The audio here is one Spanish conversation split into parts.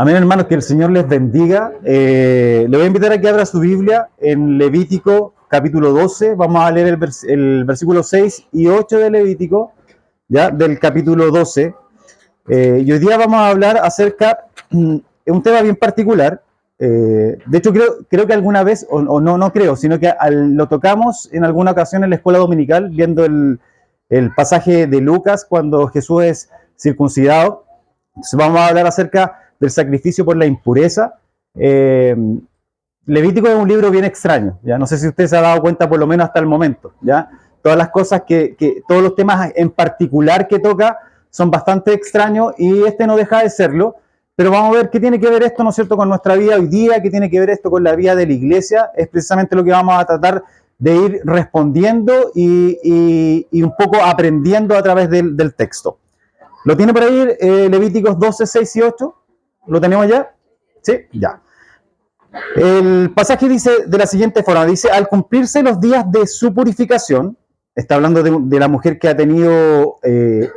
Amén, hermanos, que el Señor les bendiga. Le voy a invitar a que abra su Biblia en Levítico capítulo 12. Vamos a leer el versículo 6 y 8 de Levítico, ya, del capítulo 12. Y hoy día vamos a hablar acerca de un tema bien particular. De hecho, creo que alguna vez, o no creo, sino que lo tocamos en alguna ocasión en la escuela dominical, viendo el pasaje de Lucas cuando Jesús es circuncidado. Entonces vamos a hablar acerca del sacrificio por la impureza. Levítico es un libro bien extraño, ¿ya? No sé si usted se ha dado cuenta por lo menos hasta el momento, ¿ya? Todas las cosas todos los temas en particular que toca son bastante extraños y este no deja de serlo, pero vamos a ver qué tiene que ver esto, ¿no es cierto?, con nuestra vida hoy día, qué tiene que ver esto con la vida de la iglesia. Es precisamente lo que vamos a tratar de ir respondiendo y un poco aprendiendo a través del texto. ¿Lo tiene por ahí Levíticos 12, 6 y 8? ¿Lo tenemos ya? Sí, ya. El pasaje dice de la siguiente forma, dice, al cumplirse los días de su purificación, está hablando de la mujer que ha tenido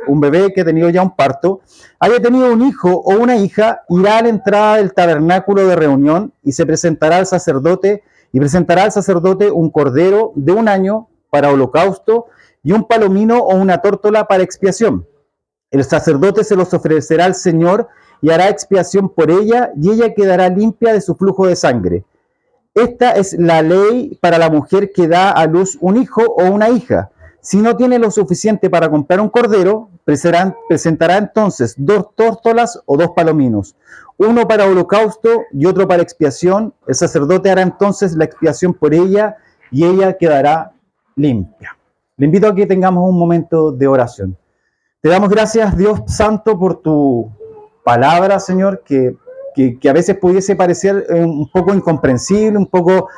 un bebé, que ha tenido ya un parto, haya tenido un hijo o una hija, irá a la entrada del tabernáculo de reunión y se presentará al sacerdote, un cordero de un año para holocausto y un palomino o una tórtola para expiación. El sacerdote se los ofrecerá al Señor y hará expiación por ella, y ella quedará limpia de su flujo de sangre. Esta es la ley para la mujer que da a luz un hijo o una hija. Si no tiene lo suficiente para comprar un cordero, presentará entonces 2 tórtolas o 2 palominos, uno para holocausto y otro para expiación. El sacerdote hará entonces la expiación por ella y ella quedará limpia. Le invito a que tengamos un momento de oración. Te damos gracias, Dios Santo, por tu palabra, Señor, que a veces pudiese parecer un poco incomprensible, un poco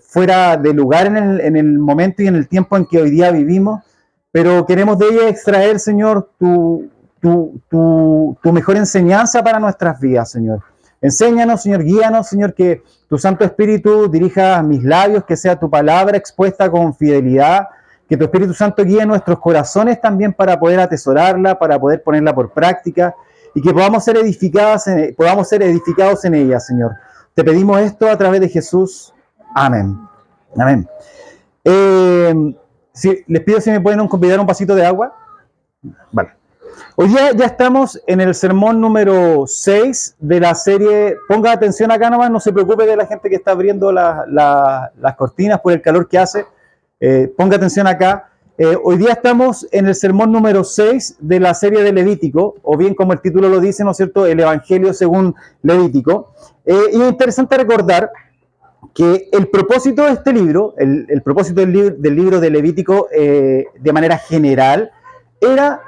fuera de lugar en el momento y en el tiempo en que hoy día vivimos, pero queremos de ella extraer, Señor, tu mejor enseñanza para nuestras vidas, Señor. Enséñanos, Señor, guíanos, Señor, que tu Santo Espíritu dirija mis labios, que sea tu palabra expuesta con fidelidad, que tu Espíritu Santo guíe nuestros corazones también para poder atesorarla, para poder ponerla por práctica y que podamos ser edificados en ella, Señor. Te pedimos esto a través de Jesús. Amén. Amén. Les pido si me pueden convidar un vasito de agua. Vale. Hoy día ya estamos en el sermón número 6 de la serie. Ponga atención acá nomás, no se preocupe de la gente que está abriendo las cortinas por el calor que hace. Ponga atención acá. Hoy día estamos en el sermón número 6 de la serie de Levítico, o bien como el título lo dice, ¿no es cierto?, el Evangelio según Levítico. Y es interesante recordar que el propósito de este libro, el propósito del libro de Levítico de manera general, era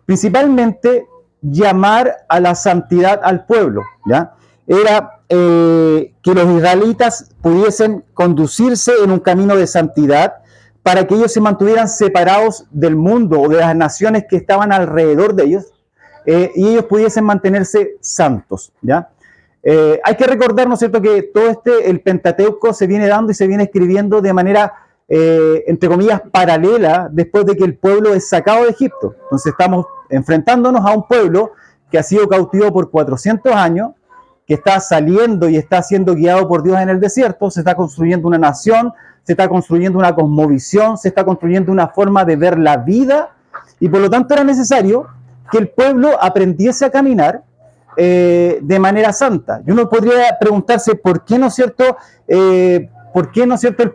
principalmente llamar a la santidad al pueblo, ¿ya? Era que los israelitas pudiesen conducirse en un camino de santidad para que ellos se mantuvieran separados del mundo o de las naciones que estaban alrededor de ellos y ellos pudiesen mantenerse santos, ¿ya? Hay que recordar, ¿no es cierto?, que todo el Pentateuco se viene dando y se viene escribiendo de manera, entre comillas, paralela después de que el pueblo es sacado de Egipto. Entonces estamos enfrentándonos a un pueblo que ha sido cautivo por 400 años, que está saliendo y está siendo guiado por Dios en el desierto. Se está construyendo una nación, se está construyendo una cosmovisión, se está construyendo una forma de ver la vida, y por lo tanto era necesario que el pueblo aprendiese a caminar de manera santa. Y uno podría preguntarse por qué, ¿no es cierto?, el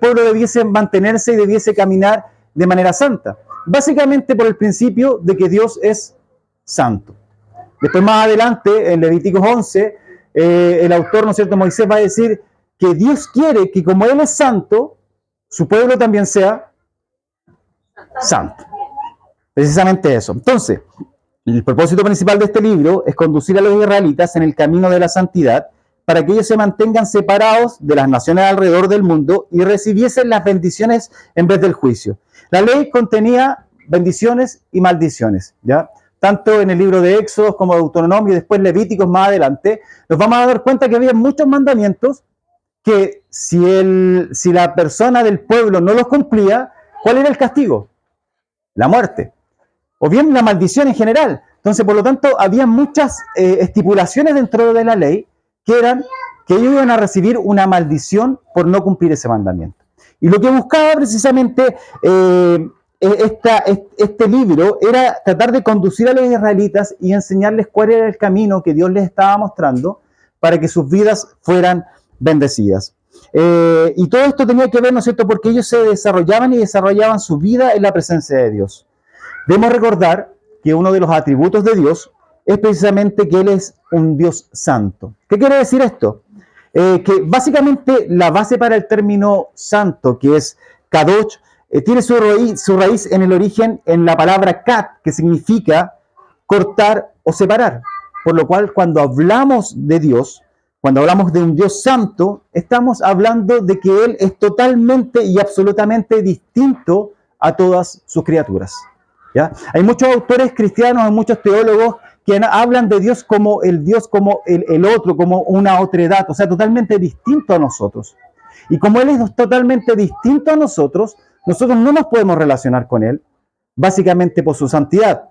pueblo debiese mantenerse y debiese caminar de manera santa. Básicamente por el principio de que Dios es santo. Después, más adelante, en Levíticos 11, el autor, ¿no es cierto?, Moisés va a decir que Dios quiere que como Él es santo, su pueblo también sea santo. Precisamente eso. Entonces, el propósito principal de este libro es conducir a los israelitas en el camino de la santidad para que ellos se mantengan separados de las naciones alrededor del mundo y recibiesen las bendiciones en vez del juicio. La ley contenía bendiciones y maldiciones, ¿ya? Tanto en el libro de Éxodo como de Deuteronomio y después Levíticos más adelante, nos vamos a dar cuenta que había muchos mandamientos que si la persona del pueblo no los cumplía, ¿cuál era el castigo? La muerte. O bien la maldición en general. Entonces, por lo tanto, había muchas estipulaciones dentro de la ley que eran que ellos iban a recibir una maldición por no cumplir ese mandamiento. Y lo que buscaba precisamente este libro era tratar de conducir a los israelitas y enseñarles cuál era el camino que Dios les estaba mostrando para que sus vidas fueran bendecidas. Y todo esto tenía que ver, ¿no es cierto?, porque ellos se desarrollaban su vida en la presencia de Dios. Debemos recordar que uno de los atributos de Dios es precisamente que Él es un Dios santo. ¿Qué quiere decir esto? Que básicamente la base para el término santo, que es kadosh, tiene su raíz en el origen en la palabra kat, que significa cortar o separar. Por lo cual, cuando hablamos de Dios, cuando hablamos de un Dios santo, estamos hablando de que Él es totalmente y absolutamente distinto a todas sus criaturas. ¿Ya? Hay muchos autores cristianos, hay muchos teólogos que hablan de Dios como el otro, como una otredad, o sea, totalmente distinto a nosotros. Y como Él es totalmente distinto a nosotros no nos podemos relacionar con Él, básicamente por su santidad,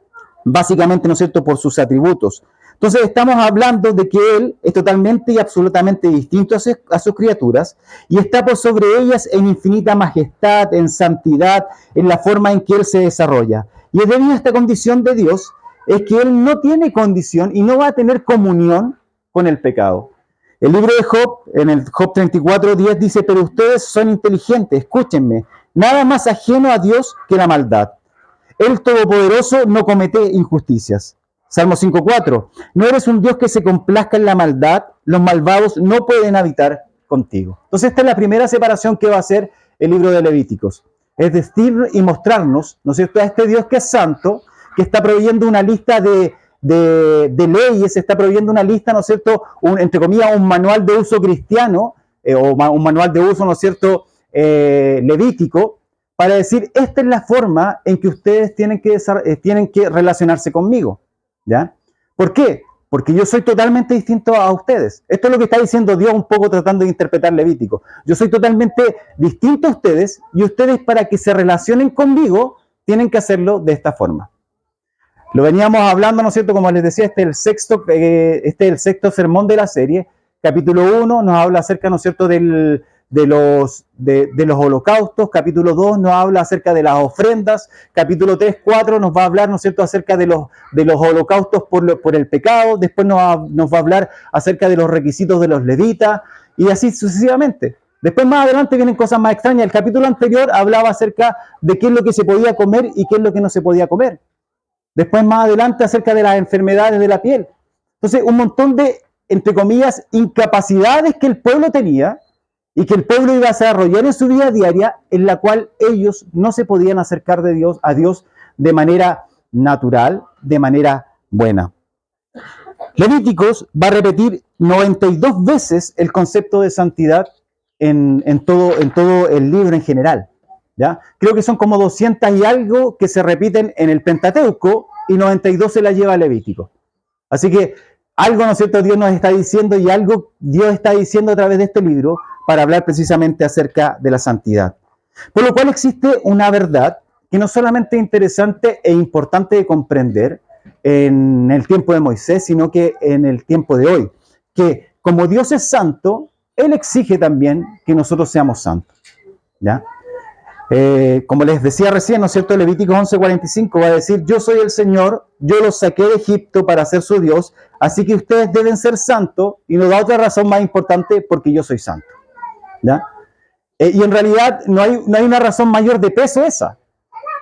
básicamente, ¿no es cierto?, por sus atributos. Entonces estamos hablando de que Él es totalmente y absolutamente distinto a sus criaturas y está por sobre ellas en infinita majestad, en santidad, en la forma en que Él se desarrolla. Y es debido a esta condición de Dios, es que Él no tiene condición y no va a tener comunión con el pecado. El libro de Job, en el Job 34:10 dice, pero ustedes son inteligentes, escúchenme, nada más ajeno a Dios que la maldad. El Todopoderoso no comete injusticias. Salmo 5:4, no eres un Dios que se complazca en la maldad, los malvados no pueden habitar contigo. Entonces esta es la primera separación que va a hacer el libro de Levíticos. Es decir, y mostrarnos, ¿no es cierto?, a este Dios que es santo, que está proveyendo una lista de leyes, está proveyendo una lista, ¿no es cierto?, entre comillas, un manual de uso cristiano, o un manual de uso, ¿no es cierto?, levítico, para decir, esta es la forma en que ustedes tienen que relacionarse conmigo, ¿ya? ¿Por qué? Porque yo soy totalmente distinto a ustedes. Esto es lo que está diciendo Dios un poco tratando de interpretar Levítico. Yo soy totalmente distinto a ustedes y ustedes para que se relacionen conmigo tienen que hacerlo de esta forma. Lo veníamos hablando, ¿no es cierto? Como les decía, este es el sexto sermón de la serie. Capítulo 1 nos habla acerca, ¿no es cierto?, de los holocaustos. Capítulo 2 nos habla acerca de las ofrendas. Capítulo 3, 4 nos va a hablar, ¿no es cierto?, acerca de los holocaustos por el pecado. Después nos va a hablar acerca de los requisitos de los levitas y así sucesivamente. Después más adelante vienen cosas más extrañas. El capítulo anterior hablaba acerca de qué es lo que se podía comer y qué es lo que no se podía comer. Después más adelante acerca de las enfermedades de la piel. Entonces un montón de, entre comillas, incapacidades que el pueblo tenía y que el pueblo iba a desarrollar en su vida diaria, en la cual ellos no se podían acercar a Dios de manera natural, de manera buena. Levíticos va a repetir 92 veces el concepto de santidad en todo el libro en general. ¿Ya? Creo que son como 200 y algo que se repiten en el Pentateuco y 92 se la lleva Levítico. Así que algo, ¿no es cierto?, Dios nos está diciendo y algo Dios está diciendo a través de este libro para hablar precisamente acerca de la santidad. Por lo cual existe una verdad que no solamente es interesante e importante de comprender en el tiempo de Moisés, sino que en el tiempo de hoy. Que como Dios es santo, Él exige también que nosotros seamos santos. ¿Ya? Como les decía recién, ¿no es cierto?, Levíticos 11:45 va a decir, yo soy el Señor, yo los saqué de Egipto para ser su Dios, así que ustedes deben ser santos, y nos da otra razón más importante, porque yo soy santo. ¿Ya? Y en realidad no hay una razón mayor de peso esa,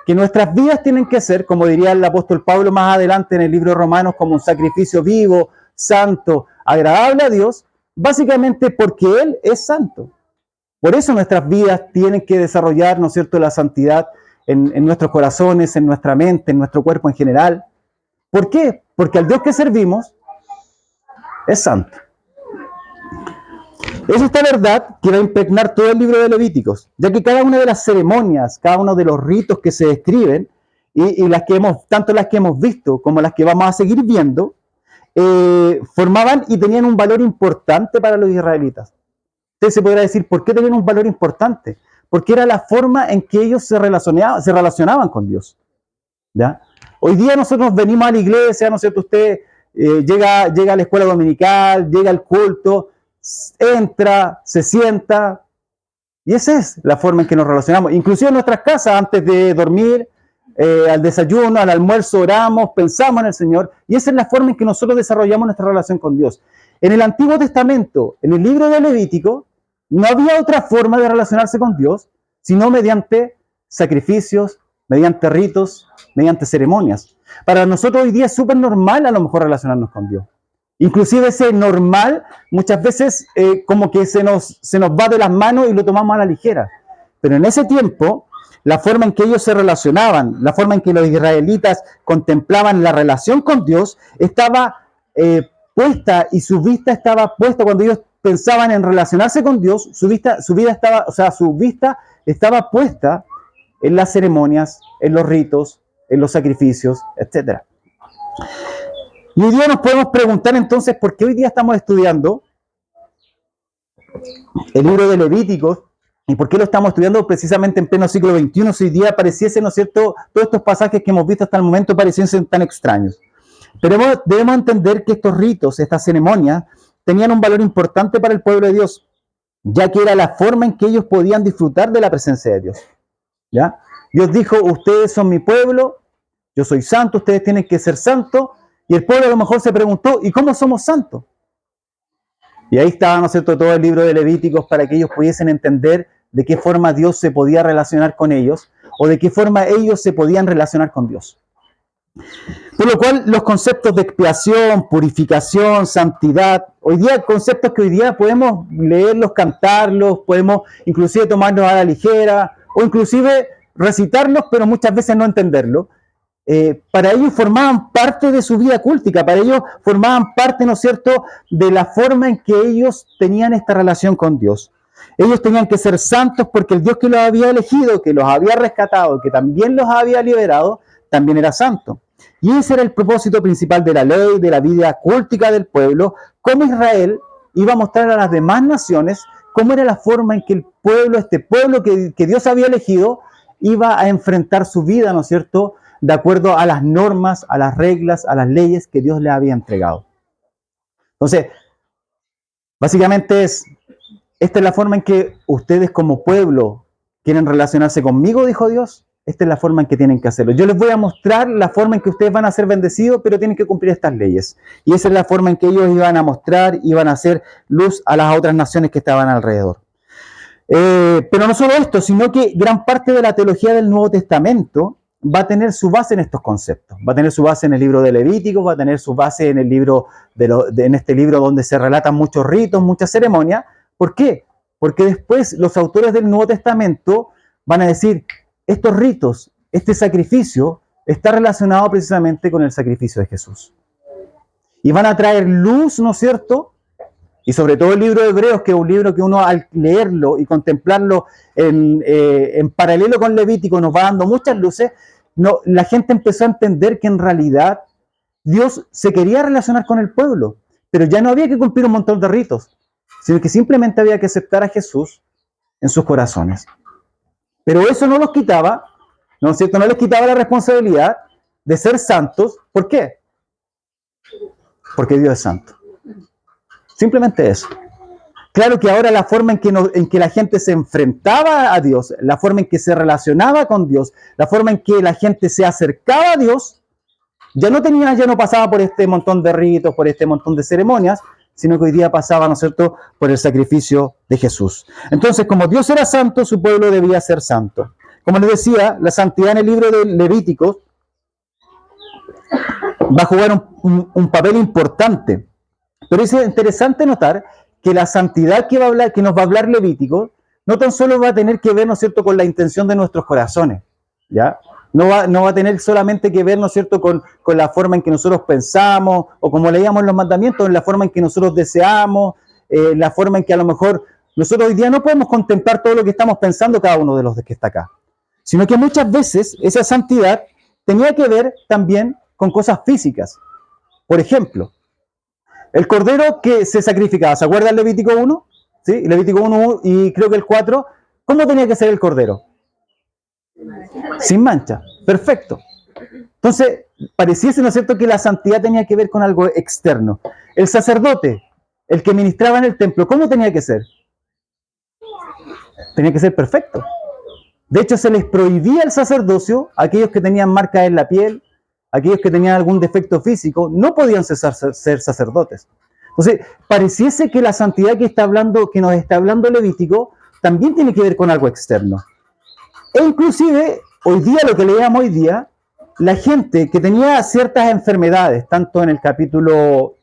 que nuestras vidas tienen que ser, como diría el apóstol Pablo más adelante en el libro de Romanos, como un sacrificio vivo, santo, agradable a Dios, básicamente porque Él es santo. Por eso nuestras vidas tienen que desarrollar, ¿no es cierto?, la santidad en nuestros corazones, en nuestra mente, en nuestro cuerpo en general. ¿Por qué? Porque al Dios que servimos es santo. Es esta verdad que va a impregnar todo el libro de Levíticos, ya que cada una de las ceremonias, cada uno de los ritos que se describen, y tanto las que hemos visto como las que vamos a seguir viendo, formaban y tenían un valor importante para los israelitas. Usted se podrá decir, ¿por qué tenían un valor importante? Porque era la forma en que ellos se relacionaban con Dios. ¿Ya? Hoy día nosotros venimos a la iglesia, ¿no es cierto? Usted llega a la escuela dominical, llega al culto, entra, se sienta, y esa es la forma en que nos relacionamos. Inclusive en nuestras casas, antes de dormir, al desayuno, al almuerzo, oramos, pensamos en el Señor, y esa es la forma en que nosotros desarrollamos nuestra relación con Dios. En el Antiguo Testamento, en el libro de Levítico, no había otra forma de relacionarse con Dios, sino mediante sacrificios, mediante ritos, mediante ceremonias. Para nosotros hoy día es súper normal a lo mejor relacionarnos con Dios. Inclusive ese normal muchas veces como que se nos va de las manos y lo tomamos a la ligera. Pero en ese tiempo, la forma en que ellos se relacionaban, la forma en que los israelitas contemplaban la relación con Dios, estaba puesta y su vista estaba puesta cuando ellos pensaban en relacionarse con Dios, su vista estaba puesta en las ceremonias, en los ritos, en los sacrificios, etc. Y hoy día nos podemos preguntar entonces por qué hoy día estamos estudiando el libro de Levíticos y por qué lo estamos estudiando precisamente en pleno siglo XXI, si hoy día pareciese, ¿no es cierto?, todos estos pasajes que hemos visto hasta el momento pareciesen tan extraños. Pero debemos entender que estos ritos, estas ceremonias, tenían un valor importante para el pueblo de Dios, ya que era la forma en que ellos podían disfrutar de la presencia de Dios. ¿Ya? Dios dijo, ustedes son mi pueblo, yo soy santo, ustedes tienen que ser santos, y el pueblo a lo mejor se preguntó, ¿y cómo somos santos? Y ahí estaba, ¿no es cierto?, todo el libro de Levíticos para que ellos pudiesen entender de qué forma Dios se podía relacionar con ellos, o de qué forma ellos se podían relacionar con Dios. Por lo cual, los conceptos de expiación, purificación, santidad, hoy día conceptos que hoy día podemos leerlos, cantarlos, podemos inclusive tomarlos a la ligera, o inclusive recitarlos, pero muchas veces no entenderlos. Para ellos formaban parte de su vida cúltica, para ellos formaban parte, ¿no es cierto?, de la forma en que ellos tenían esta relación con Dios. Ellos tenían que ser santos porque el Dios que los había elegido, que los había rescatado, que también los había liberado, también era santo. Y ese era el propósito principal de la ley, de la vida cúltica del pueblo, cómo Israel iba a mostrar a las demás naciones cómo era la forma en que el pueblo, este pueblo que Dios había elegido, iba a enfrentar su vida, ¿no es cierto?, de acuerdo a las normas, a las reglas, a las leyes que Dios le había entregado. Entonces, básicamente esta es la forma en que ustedes como pueblo quieren relacionarse conmigo, dijo Dios. Esta es la forma en que tienen que hacerlo. Yo les voy a mostrar la forma en que ustedes van a ser bendecidos, pero tienen que cumplir estas leyes. Y esa es la forma en que ellos iban a mostrar, iban a hacer luz a las otras naciones que estaban alrededor. Pero no solo esto, sino que gran parte de la teología del Nuevo Testamento va a tener su base en estos conceptos. Va a tener su base en el libro de Levítico, va a tener su base en el libro en este libro donde se relatan muchos ritos, muchas ceremonias. ¿Por qué? Porque después los autores del Nuevo Testamento van a decir, estos ritos, este sacrificio, está relacionado precisamente con el sacrificio de Jesús. Y van a traer luz, ¿no es cierto?, y sobre todo el libro de Hebreos, que es un libro que uno al leerlo y contemplarlo en paralelo con Levítico nos va dando muchas luces, la gente empezó a entender que en realidad Dios se quería relacionar con el pueblo, pero ya no había que cumplir un montón de ritos, sino que simplemente había que aceptar a Jesús en sus corazones. Pero eso no los quitaba, ¿no es cierto?, no les quitaba la responsabilidad de ser santos. ¿Por qué? Porque Dios es santo. Simplemente eso. Claro que ahora la forma en que la gente se enfrentaba a Dios, la forma en que se relacionaba con Dios, la forma en que la gente se acercaba a Dios, ya no pasaba por este montón de ritos, por este montón de ceremonias, sino que hoy día pasaba, ¿no es cierto?, por el sacrificio de Jesús. Entonces, como Dios era santo, su pueblo debía ser santo. Como les decía, la santidad en el libro de Levítico va a jugar un papel importante. Pero es interesante notar que la santidad que nos va a hablar Levítico no tan solo va a tener que ver, ¿no es cierto?, con la intención de nuestros corazones, ¿ya? No va a tener solamente que ver, ¿no es cierto?, con la forma en que nosotros pensamos, o como leíamos en los mandamientos, en la forma en que nosotros deseamos, la forma en que a lo mejor nosotros hoy día no podemos contemplar todo lo que estamos pensando cada uno de los que está acá, sino que muchas veces esa santidad tenía que ver también con cosas físicas. Por ejemplo, el cordero que se sacrificaba, ¿se acuerdan Levítico 1? ¿Sí? Levítico 1 y creo que el 4. ¿Cómo tenía que ser el cordero? Sin mancha. Perfecto. Entonces, pareciese, ¿no es cierto?, que la santidad tenía que ver con algo externo. El sacerdote, el que ministraba en el templo, ¿cómo tenía que ser? Tenía que ser perfecto. De hecho, se les prohibía el sacerdocio a aquellos que tenían marcas en la piel, aquellos que tenían algún defecto físico, no podían ser sacerdotes. Entonces, pareciese que la santidad que nos está hablando Levítico también tiene que ver con algo externo. E inclusive, hoy día, lo que leíamos hoy día, la gente que tenía ciertas enfermedades, tanto en el capítulo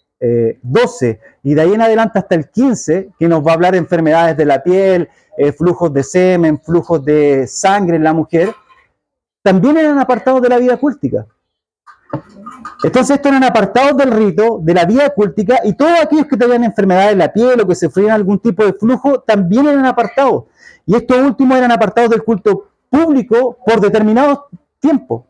12 y de ahí en adelante hasta el 15, que nos va a hablar de enfermedades de la piel, flujos de semen, flujos de sangre en la mujer, también eran apartados de la vida cultica. Entonces estos eran apartados del rito, de la vida cultica, y todos aquellos que tenían enfermedades en la piel o que sufrían algún tipo de flujo, también eran apartados. Y estos últimos eran apartados del culto público por determinados tiempos,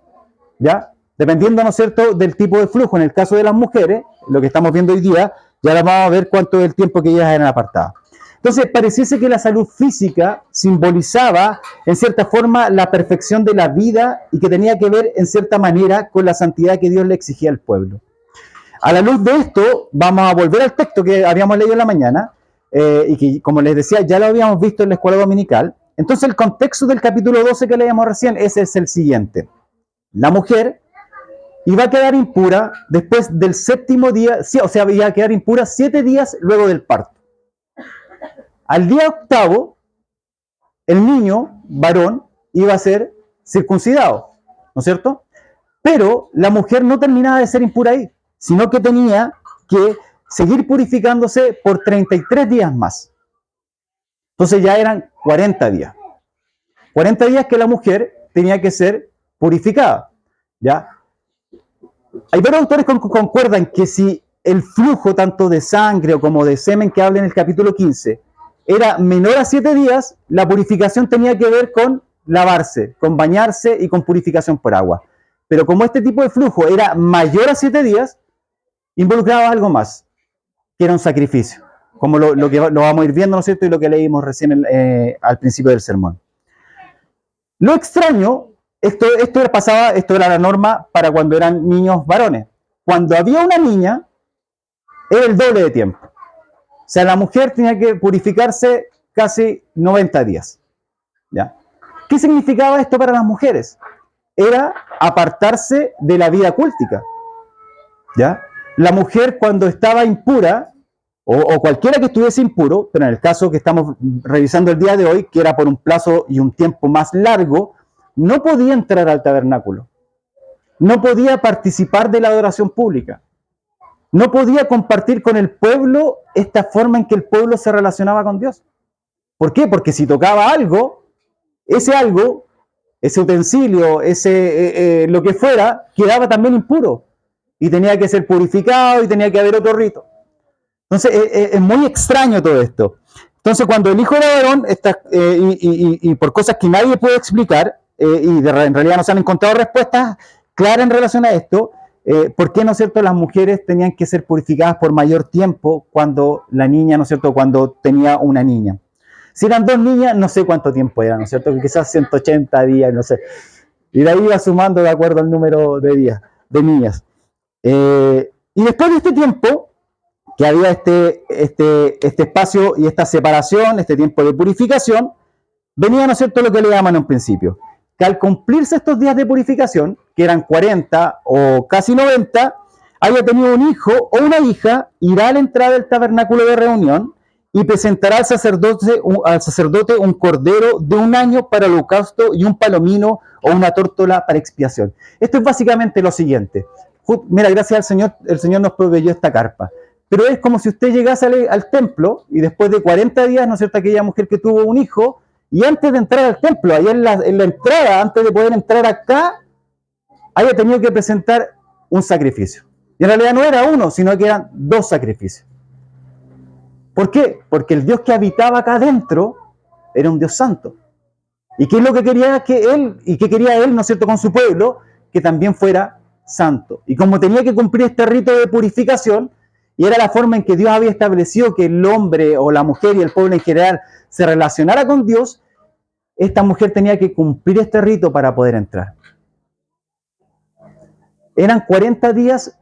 ¿ya? Dependiendo, ¿no es cierto?, del tipo de flujo. En el caso de las mujeres, lo que estamos viendo hoy día, ya vamos a ver cuánto es el tiempo que ellas eran apartadas. Entonces, pareciese que la salud física simbolizaba, en cierta forma, la perfección de la vida y que tenía que ver, en cierta manera, con la santidad que Dios le exigía al pueblo. A la luz de esto, vamos a volver al texto que habíamos leído en la mañana y que, como les decía, ya lo habíamos visto en la escuela dominical. Entonces, el contexto del capítulo 12 que leíamos recién, ese es el siguiente. La mujer iba a quedar impura después del séptimo día, o sea, iba a quedar impura 7 días luego del parto. Al día octavo, el niño, varón, iba a ser circuncidado, ¿no es cierto? Pero la mujer no terminaba de ser impura ahí, sino que tenía que seguir purificándose por 33 días más. Entonces ya eran 40 días. 40 días que la mujer tenía que ser purificada, ¿ya? Hay varios autores que concuerdan que si el flujo tanto de sangre o como de semen que habla en el capítulo 15 era menor a 7 días, la purificación tenía que ver con lavarse, con bañarse y con purificación por agua. Pero como este tipo de flujo era mayor a 7 días, involucraba algo más, que era un sacrificio, como lo que lo vamos a ir viendo, ¿no es cierto?, y lo que leímos recién al principio del sermón. Lo extraño, esto era la norma para cuando eran niños varones. Cuando había una niña, era el doble de tiempo. O sea, la mujer tenía que purificarse casi 90 días. ¿Ya? ¿Qué significaba esto para las mujeres? Era apartarse de la vida cultica. ¿Ya? La mujer cuando estaba impura, o cualquiera que estuviese impuro, pero en el caso que estamos revisando el día de hoy, que era por un plazo y un tiempo más largo, no podía entrar al tabernáculo. No podía participar de la adoración pública. No podía compartir con el pueblo esta forma en que el pueblo se relacionaba con Dios. ¿Por qué? Porque si tocaba algo, ese utensilio, lo que fuera, quedaba también impuro. Y tenía que ser purificado y tenía que haber otro rito. Entonces, es muy extraño todo esto. Entonces, cuando el hijo era varón, y por cosas que nadie puede explicar, en realidad no se han encontrado respuestas claras en relación a esto, ¿por qué, no es cierto?, las mujeres tenían que ser purificadas por mayor tiempo cuando la niña, ¿no es cierto?, cuando tenía una niña? Si eran 2 niñas, no sé cuánto tiempo era, ¿no es cierto?, quizás 180 días, no sé. Y de ahí iba sumando de acuerdo al número de días, de niñas. Y después de este tiempo, que había este espacio y esta separación, este tiempo de purificación, venía, ¿no es cierto?, lo que le llaman en un principio, que al cumplirse estos días de purificación, que eran 40 o casi 90, haya tenido un hijo o una hija, irá a la entrada del tabernáculo de reunión y presentará al sacerdote un cordero de 1 año para el holocausto y un palomino o una tórtola para expiación. Esto es básicamente lo siguiente. Mira, gracias al Señor, el Señor nos proveyó esta carpa. Pero es como si usted llegase al templo y después de 40 días, ¿no es cierto?, aquella mujer que tuvo un hijo, y antes de entrar al templo, ahí en la entrada, antes de poder entrar acá, haya tenido que presentar un sacrificio. Y en realidad no era uno, sino que eran 2 sacrificios. ¿Por qué? Porque el Dios que habitaba acá adentro era un Dios santo. ¿Y qué es lo que quería él, ¿no es cierto?, con su pueblo? Que también fuera santo. Y como tenía que cumplir este rito de purificación, y era la forma en que Dios había establecido que el hombre o la mujer y el pueblo en general se relacionara con Dios, esta mujer tenía que cumplir este rito para poder entrar. eran 40 días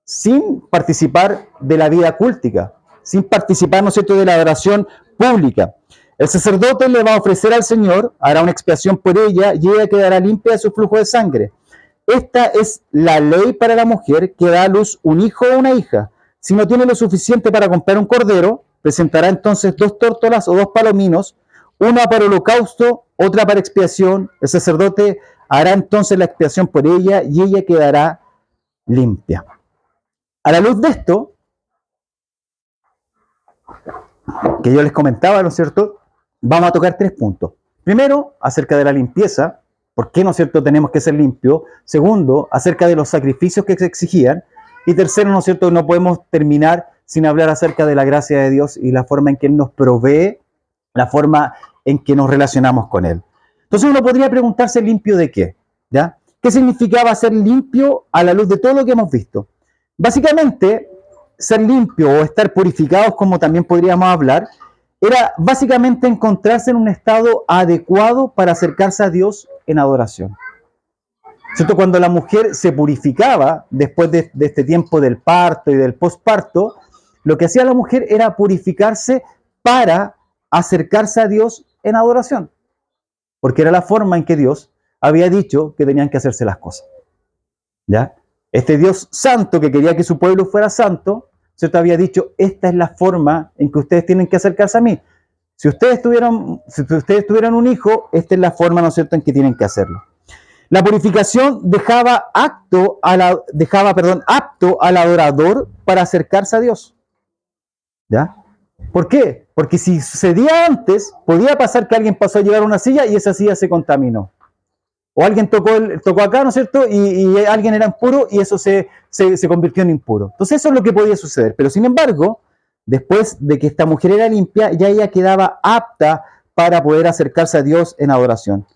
sin participar de la vida cúltica, sin participar, ¿no es cierto?, de la adoración pública. El sacerdote le va a ofrecer al Señor, hará una expiación por ella y ella quedará limpia de su flujo de sangre. Esta es la ley para la mujer que da a luz un hijo o una hija. Si no tiene lo suficiente para comprar un cordero, presentará entonces 2 tórtolas o 2 palominos, una para holocausto, otra para expiación. El sacerdote hará entonces la expiación por ella y ella quedará limpia. A la luz de esto, que yo les comentaba, ¿no es cierto?, vamos a tocar 3 puntos. Primero, acerca de la limpieza, por qué, ¿no es cierto?, tenemos que ser limpios. Segundo, acerca de los sacrificios que se exigían. Y tercero, ¿no es cierto?, no podemos terminar sin hablar acerca de la gracia de Dios y la forma en que Él nos provee, la forma en que nos relacionamos con Él. Entonces uno podría preguntarse, ¿limpio de qué? ¿Ya? ¿Qué significaba ser limpio a la luz de todo lo que hemos visto? Básicamente, ser limpio o estar purificados, como también podríamos hablar, era básicamente encontrarse en un estado adecuado para acercarse a Dios en adoración. ¿Cierto? Cuando la mujer se purificaba después de este tiempo del parto y del posparto, lo que hacía la mujer era purificarse para acercarse a Dios en adoración, porque era la forma en que Dios había dicho que tenían que hacerse las cosas. ¿Ya? Este Dios santo que quería que su pueblo fuera santo, ¿cierto?, había dicho, esta es la forma en que ustedes tienen que acercarse a mí. Si ustedes tuvieran un hijo, esta es la forma, ¿no es cierto?, en que tienen que hacerlo. La purificación dejaba apto al adorador para acercarse a Dios. ¿Ya? ¿Por qué? Porque si sucedía antes, podía pasar que alguien pasó a llevar una silla y esa silla se contaminó. O alguien tocó acá, ¿no es cierto?, y alguien era impuro y eso se convirtió en impuro. Entonces eso es lo que podía suceder. Pero sin embargo, después de que esta mujer era limpia, ya ella quedaba apta para poder acercarse a Dios en adoración.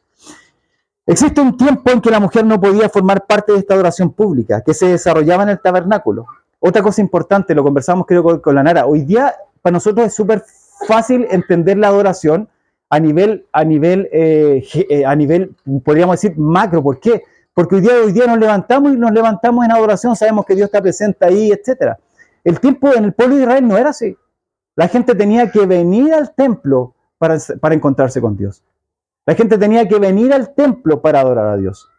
Existe un tiempo en que la mujer no podía formar parte de esta adoración pública, que se desarrollaba en el tabernáculo. Otra cosa importante, lo conversamos creo con la Nara, hoy día para nosotros es súper fácil entender la adoración a nivel, podríamos decir, macro. ¿Por qué? Porque hoy día nos levantamos en adoración, sabemos que Dios está presente ahí, etc. El tiempo en el pueblo de Israel no era así. La gente tenía que venir al templo para encontrarse con Dios. La gente tenía que venir al templo para adorar a Dios.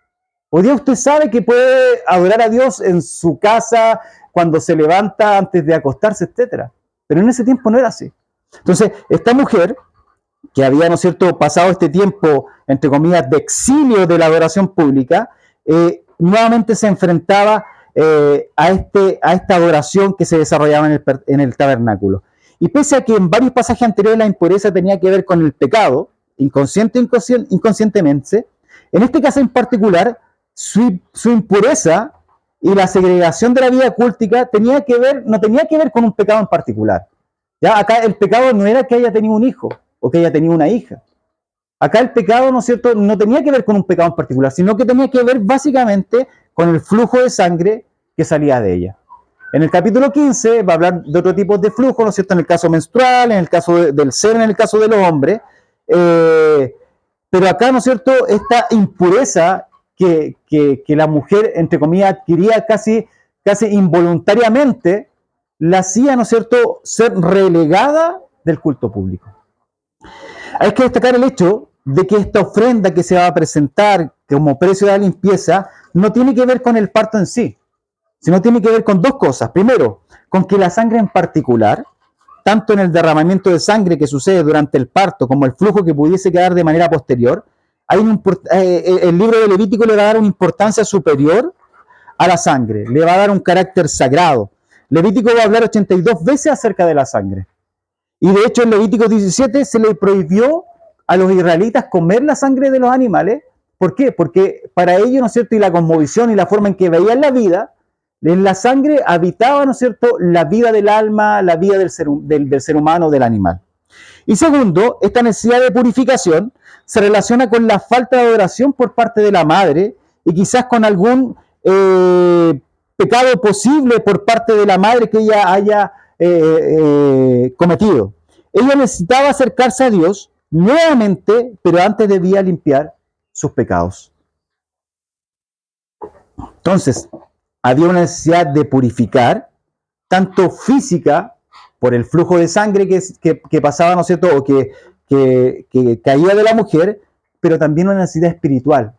Hoy día usted sabe que puede adorar a Dios en su casa, cuando se levanta, antes de acostarse, etc. Pero en ese tiempo no era así. Entonces, esta mujer, que había, ¿no es cierto?, pasado este tiempo, entre comillas, de exilio de la adoración pública, nuevamente se enfrentaba a esta adoración que se desarrollaba en el tabernáculo. Y pese a que en varios pasajes anteriores la impureza tenía que ver con el pecado, inconsciente o inconscientemente, en este caso en particular, su impureza y la segregación de la vida cultica no tenía que ver con un pecado en particular. ¿Ya? Acá el pecado no era que haya tenido un hijo o que haya tenido una hija. Acá el pecado, ¿no es cierto?, no tenía que ver con un pecado en particular, sino que tenía que ver básicamente con el flujo de sangre que salía de ella. En el capítulo 15 va a hablar de otro tipo de flujo, ¿no es cierto?, en el caso menstrual, en el caso del semen, en el caso de los hombres. Pero acá, ¿no es cierto?, esta impureza que la mujer, entre comillas, adquiría casi involuntariamente, la hacía, ¿no es cierto?, ser relegada del culto público. Hay que destacar el hecho de que esta ofrenda que se va a presentar como precio de la limpieza no tiene que ver con el parto en sí, sino tiene que ver con 2 cosas. Primero, con que la sangre en particular, tanto en el derramamiento de sangre que sucede durante el parto como el flujo que pudiese quedar de manera posterior, el libro de Levítico le va a dar una importancia superior a la sangre, le va a dar un carácter sagrado. Levítico va a hablar 82 veces acerca de la sangre. Y de hecho en Levítico 17 se le prohibió a los israelitas comer la sangre de los animales. ¿Por qué? Porque para ellos, ¿no es cierto?, y la cosmovisión y la forma en que veían la vida, en la sangre habitaba, ¿no es cierto?, la vida del alma, la vida del ser humano, del animal. Y segundo, esta necesidad de purificación se relaciona con la falta de adoración por parte de la madre y quizás con algún pecado posible por parte de la madre que ella haya cometido. Ella necesitaba acercarse a Dios nuevamente, pero antes debía limpiar sus pecados. Entonces, había una necesidad de purificar, tanto física, por el flujo de sangre que pasaba, ¿no es cierto?, o que caía de la mujer, pero también una necesidad espiritual,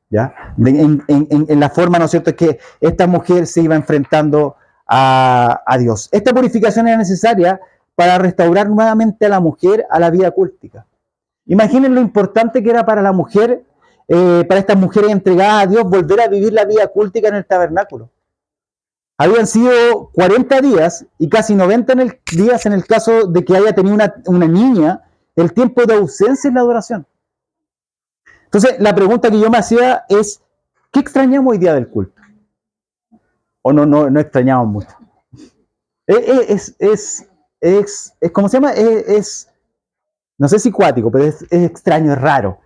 ¿ya? En la forma, ¿no es cierto?, que esta mujer se iba enfrentando a Dios. Esta purificación era necesaria para restaurar nuevamente a la mujer a la vida cúltica. Imaginen lo importante que era para la mujer, para estas mujeres entregadas a Dios, volver a vivir la vida cúltica en el tabernáculo. Habían sido 40 días y casi 90 días en el caso de que haya tenido una niña, el tiempo de ausencia en la adoración. Entonces, la pregunta que yo me hacía es, ¿qué extrañamos hoy día del culto? ¿O no extrañamos mucho? ¿Cómo se llama? No sé si cuático, pero es extraño, es raro.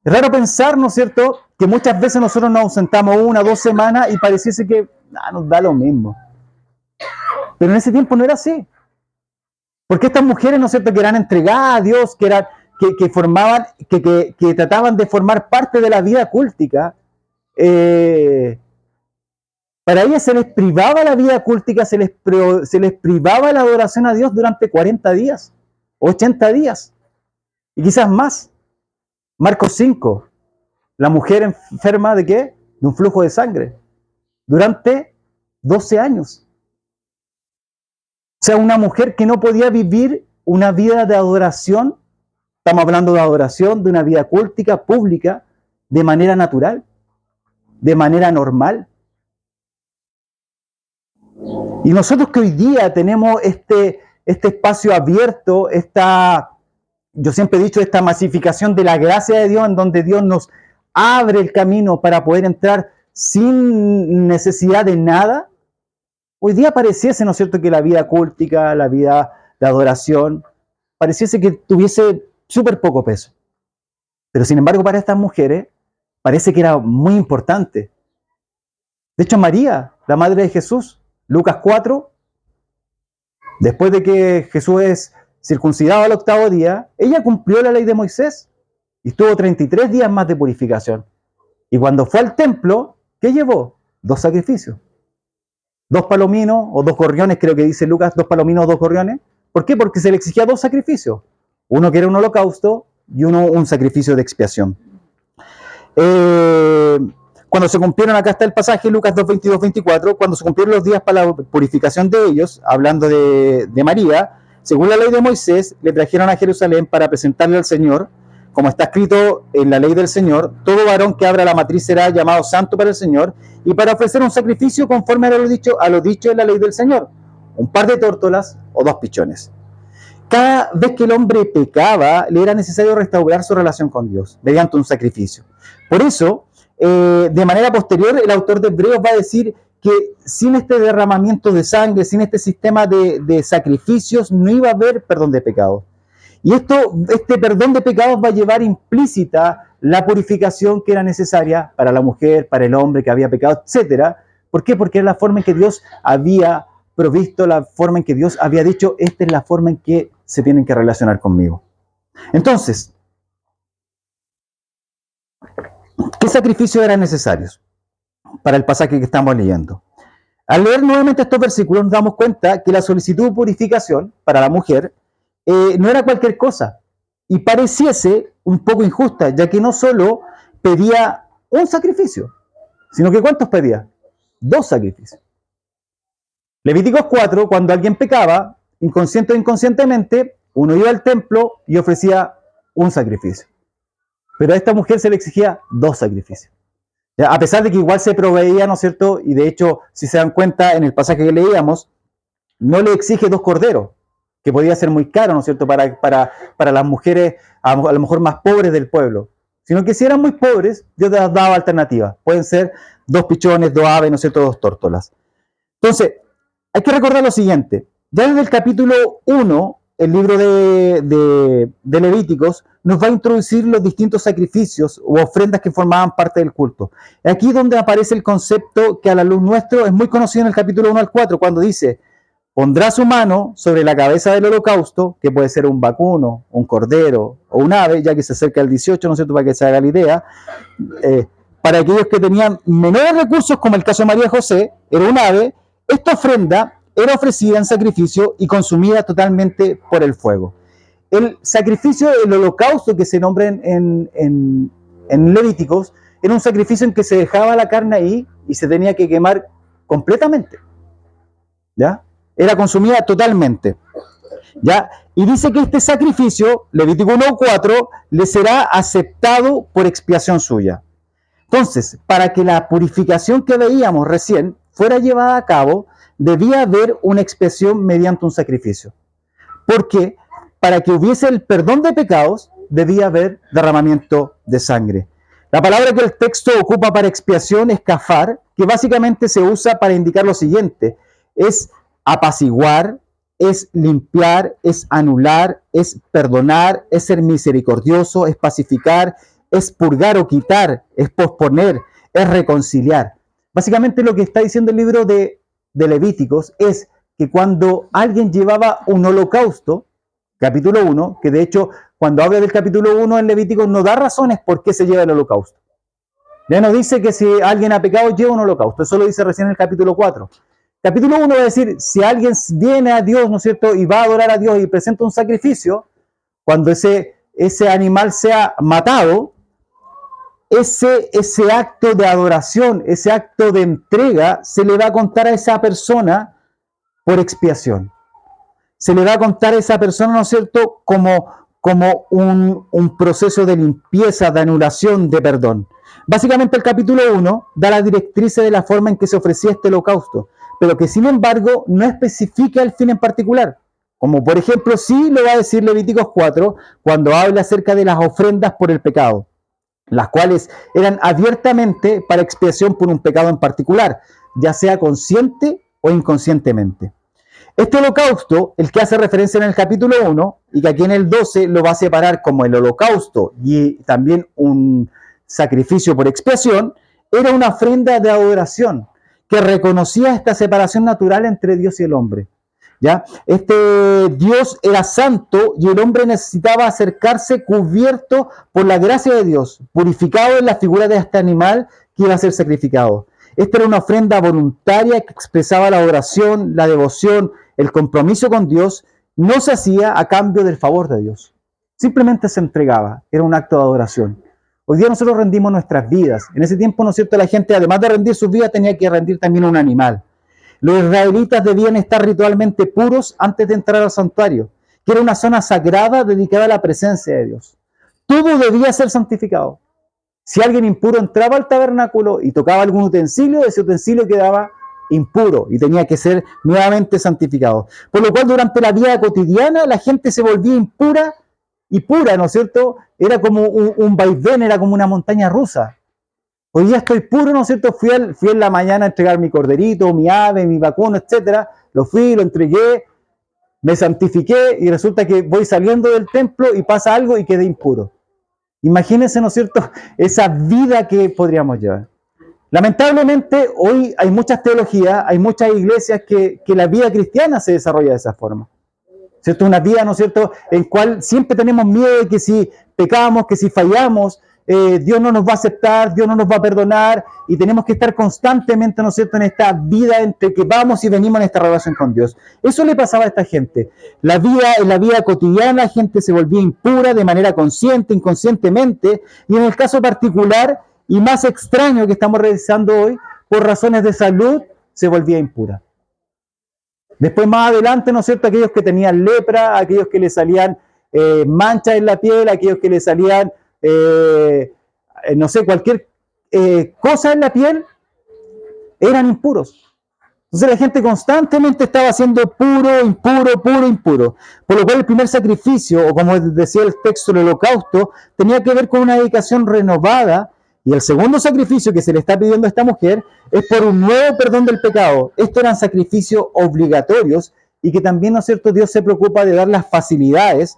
Es raro pensar, ¿no es cierto?, que muchas veces nosotros nos ausentamos 1 o 2 semanas y pareciese que nos da lo mismo. Pero en ese tiempo no era así. Porque estas mujeres, ¿no es cierto?, que eran entregadas a Dios, que formaban, que trataban de formar parte de la vida cúltica, para ellas se les privaba la vida cúltica, se les privaba la adoración a Dios durante 40 días, 80 días, y quizás más. Marcos 5, la mujer enferma ¿de qué? De un flujo de sangre, durante 12 años. O sea, una mujer que no podía vivir una vida de adoración, estamos hablando de adoración, de una vida cúltica, pública, de manera natural, de manera normal. Y nosotros que hoy día tenemos este espacio abierto, yo siempre he dicho, esta masificación de la gracia de Dios, en donde Dios nos abre el camino para poder entrar sin necesidad de nada, hoy día pareciese, ¿no es cierto?, que la vida cúltica, la vida de adoración, pareciese que tuviese súper poco peso. Pero sin embargo, para estas mujeres, parece que era muy importante. De hecho, María, la madre de Jesús, Lucas 4, después de que Jesús es circuncidado al 8º día, ella cumplió la ley de Moisés y estuvo 33 días más de purificación. Y cuando fue al templo, ¿qué llevó? 2 sacrificios. 2 palominos o 2 gorriones, creo que dice Lucas, 2 palominos o 2 gorriones. ¿Por qué? Porque se le exigía 2 sacrificios. Uno que era un holocausto y uno un sacrificio de expiación. Cuando se cumplieron, acá está el pasaje, Lucas 2, 22, 24, cuando se cumplieron los días para la purificación de ellos, hablando de María, según la ley de Moisés, le trajeron a Jerusalén para presentarle al Señor, como está escrito en la ley del Señor, todo varón que abra la matriz será llamado santo para el Señor, y para ofrecer un sacrificio conforme a lo dicho en la ley del Señor, un par de tórtolas o 2 pichones. Cada vez que el hombre pecaba, le era necesario restaurar su relación con Dios, mediante un sacrificio. Por eso, de manera posterior, el autor de Hebreos va a decir que sin este derramamiento de sangre, sin este sistema de sacrificios, no iba a haber perdón de pecados. Y este perdón de pecados va a llevar implícita la purificación que era necesaria para la mujer, para el hombre que había pecado, etc. ¿Por qué? Porque era la forma en que Dios había provisto, la forma en que Dios había dicho, esta es la forma en que se tienen que relacionar conmigo. Entonces, ¿qué sacrificios eran necesarios para el pasaje que estamos leyendo? Al leer nuevamente estos versículos nos damos cuenta que la solicitud de purificación para la mujer no era cualquier cosa y pareciese un poco injusta, ya que no solo pedía un sacrificio, sino que ¿cuántos pedía? 2 sacrificios. Levíticos 4, cuando alguien pecaba, inconsciente o inconscientemente, uno iba al templo y ofrecía un sacrificio. Pero a esta mujer se le exigía 2 sacrificios. ¿Ya? A pesar de que igual se proveía, ¿no es cierto? Y de hecho, si se dan cuenta, en el pasaje que leíamos, no le exige 2 corderos, que podía ser muy caro, ¿no es cierto?, para las mujeres a lo mejor más pobres del pueblo. Sino que si eran muy pobres, Dios les daba alternativas. Pueden ser 2 pichones, 2 aves, ¿no es cierto?, 2 tórtolas. Entonces, hay que recordar lo siguiente. Ya desde el capítulo 1, el libro de Levíticos nos va a introducir los distintos sacrificios u ofrendas que formaban parte del culto. Aquí es donde aparece el concepto que a la luz nuestro es muy conocido en el capítulo 1 al 4, cuando dice, pondrá su mano sobre la cabeza del holocausto, que puede ser un vacuno, un cordero o un ave, ya que se acerca el 18, ¿no es cierto?, para que se haga la idea, para aquellos que tenían menores recursos, como el caso de María José, era un ave. Esta ofrenda era ofrecida en sacrificio y consumida totalmente por el fuego. El sacrificio, el holocausto que se nombra en Levíticos, era un sacrificio en que se dejaba la carne ahí y se tenía que quemar completamente. ¿Ya? Era consumida totalmente. ¿Ya? Y dice que este sacrificio, Levítico 1:4, le será aceptado por expiación suya. Entonces, para que la purificación que veíamos recién fuera llevada a cabo, debía haber una expiación mediante un sacrificio. Porque para que hubiese el perdón de pecados, debía haber derramamiento de sangre. La palabra que el texto ocupa para expiación es kafar, que básicamente se usa para indicar lo siguiente: es apaciguar, es limpiar, es anular, es perdonar, es ser misericordioso, es pacificar, es purgar o quitar, es posponer, es reconciliar. Básicamente lo que está diciendo el libro de Levíticos es que cuando alguien llevaba un holocausto, capítulo 1, que de hecho cuando habla del capítulo 1 en Levíticos no da razones por qué se lleva el holocausto. Ya no dice que si alguien ha pecado lleva un holocausto, eso lo dice recién en el capítulo 4. Capítulo 1 va a decir, si alguien viene a Dios, ¿no es cierto?, y va a adorar a Dios y presenta un sacrificio, cuando ese animal sea matado, ese acto de adoración, ese acto de entrega, se le va a contar a esa persona por expiación. Se le va a contar a esa persona, ¿no es cierto?, como un proceso de limpieza, de anulación, de perdón. Básicamente el capítulo 1 da las directrices de la forma en que se ofrecía este holocausto, pero que sin embargo no especifica el fin en particular. Como por ejemplo sí lo va a decir Levíticos 4 cuando habla acerca de las ofrendas por el pecado, las cuales eran abiertamente para expiación por un pecado en particular, ya sea consciente o inconscientemente. Este holocausto, el que hace referencia en el capítulo 1, y que aquí en el 12 lo va a separar como el holocausto y también un sacrificio por expiación, era una ofrenda de adoración que reconocía esta separación natural entre Dios y el hombre. ¿Ya? Este Dios era santo y el hombre necesitaba acercarse cubierto por la gracia de Dios, purificado en la figura de este animal que iba a ser sacrificado. Esta era una ofrenda voluntaria que expresaba la oración, la devoción, el compromiso con Dios. No se hacía a cambio del favor de Dios. Simplemente se entregaba. Era un acto de adoración. Hoy día nosotros rendimos nuestras vidas. En ese tiempo, ¿no es cierto?, la gente, además de rendir sus vidas, tenía que rendir también un animal. Los israelitas debían estar ritualmente puros antes de entrar al santuario, que era una zona sagrada dedicada a la presencia de Dios. Todo debía ser santificado. Si alguien impuro entraba al tabernáculo y tocaba algún utensilio, ese utensilio quedaba impuro y tenía que ser nuevamente santificado. Por lo cual, durante la vida cotidiana, la gente se volvía impura y pura, ¿no es cierto? Era como un vaivén, era como una montaña rusa. Hoy día estoy puro, ¿no es cierto? Fui en la mañana a entregar mi corderito, mi ave, mi vacuno, etcétera. Lo entregué, me santifiqué y resulta que voy saliendo del templo y pasa algo y quedé impuro. Imagínense, ¿no es cierto?, esa vida que podríamos llevar. Lamentablemente, hoy hay muchas teologías, hay muchas iglesias que la vida cristiana se desarrolla de esa forma. ¿Cierto? Una vida, ¿no es cierto?, en cual siempre tenemos miedo de que si pecamos, que si fallamos, Dios no nos va a aceptar, Dios no nos va a perdonar, y tenemos que estar constantemente, ¿no es cierto?, en esta vida entre que vamos y venimos en esta relación con Dios. Eso le pasaba a esta gente. En la vida cotidiana, la gente se volvía impura de manera consciente, inconscientemente, y en el caso particular y más extraño que estamos revisando hoy, por razones de salud, se volvía impura. Después, más adelante, ¿no es cierto?, aquellos que tenían lepra, aquellos que le salían manchas en la piel, aquellos que le salían no sé, cualquier cosa en la piel, eran impuros. Entonces la gente constantemente estaba siendo puro, impuro, puro, impuro. Por lo cual el primer sacrificio, o como decía el texto, el holocausto, tenía que ver con una dedicación renovada. Y el segundo sacrificio que se le está pidiendo a esta mujer es por un nuevo perdón del pecado. Estos eran sacrificios obligatorios y que también, ¿no es cierto?, Dios se preocupa de dar las facilidades